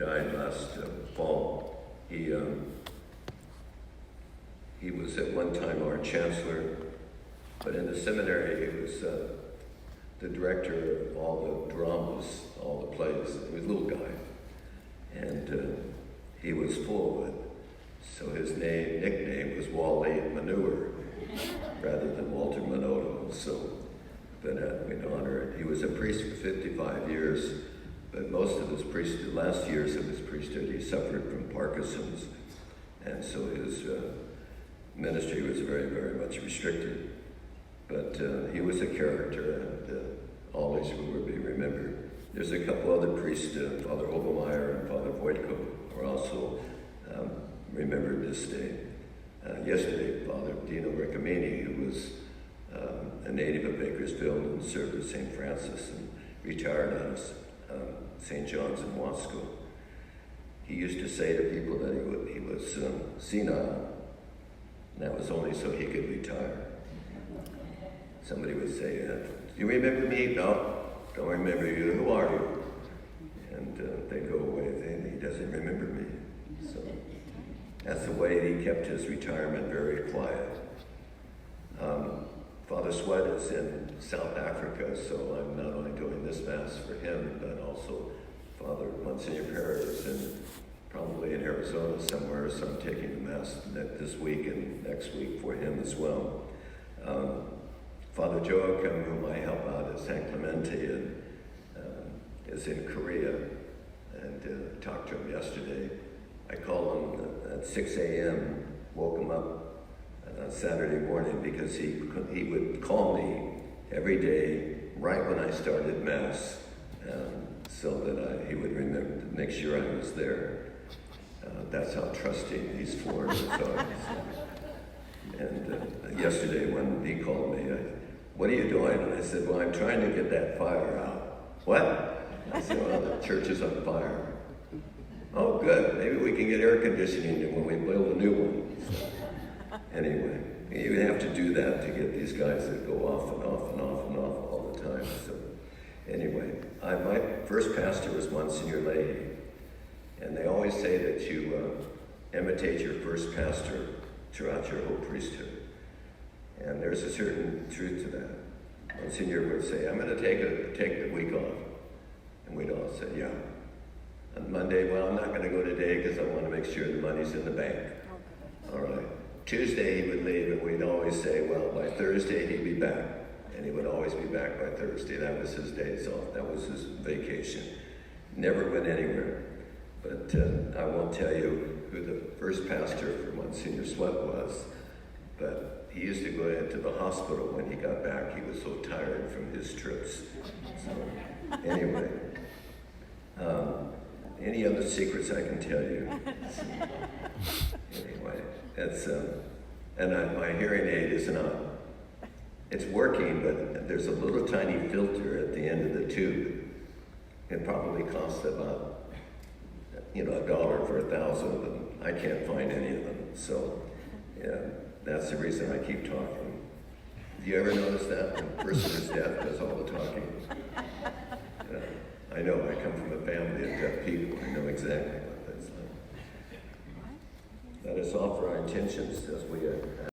died last fall. He was at one time our chancellor, but in the seminary he was the director of all the dramas, all the plays. He was a little guy, and he was full of it. So his nickname was Wally Manure, rather than Walter Manoto. So, but we'd honor it. He was a priest for 55 years, but most of his the last years of his priesthood, he suffered from Parkinson's, and so his ministry was very, very much restricted. But he was a character, and always will be remembered. There's a couple other priests, Father Obermeyer and Father Voitko, who are also remembered this day. Yesterday, Father Dino Riccomini, who was a native of Bakersfield and served at St. Francis and retired out of St. John's in Wasco. He used to say to people that he was senile, and that was only so he could retire. Somebody would say, do you remember me? No, don't remember you. Who are you? And they'd go away, and he doesn't remember me. So that's the way he kept his retirement very quiet. Father Sweat is in South Africa, so I'm not only doing this Mass for him, but also Father Monsignor Perry is probably in Arizona somewhere, so I'm taking the Mass this week and next week for him as well. Father Joachim, whom I help out at San Clemente, and is in Korea, and talked to him yesterday. I called him at 6 a.m., woke him up on Saturday morning, because he would call me every day right when I started Mass, so that he would remember to make sure I was there. That's how trusting these foreigners are. And yesterday when he called me, what are you doing? And I said, well, I'm trying to get that fire out. What? I said, well, the church is on fire. Oh, good. Maybe we can get air conditioning when we build a new one. So, anyway, you have to do that to get these guys that go off and off and off and off all the time. So, anyway, my first pastor was Monsignor Leahy, and they always say that you imitate your first pastor throughout your whole priesthood. And there's a certain truth to that. Monsignor would say, I'm going to take the week off. And we'd all say, yeah. On Monday, well, I'm not going to go today because I want to make sure the money's in the bank. All right. Tuesday he would leave, and we'd always say, well, by Thursday he'd be back. And he would always be back by Thursday. That was his days off. That was his vacation. Never went anywhere. But I won't tell you who the first pastor for Monsignor Sweat was, but he used to go into the hospital when he got back. He was so tired from his trips. So, anyway, any other secrets I can tell you? Anyway, it's my hearing aid is not. It's working, but there's a little tiny filter at the end of the tube. It probably costs about $1 for 1,000 of them. I can't find any of them, so yeah, that's the reason I keep talking. Do you ever notice that? The person who's deaf does all the talking. I know, I come from a family of deaf people. I know exactly what that's like. Let us offer our intentions as we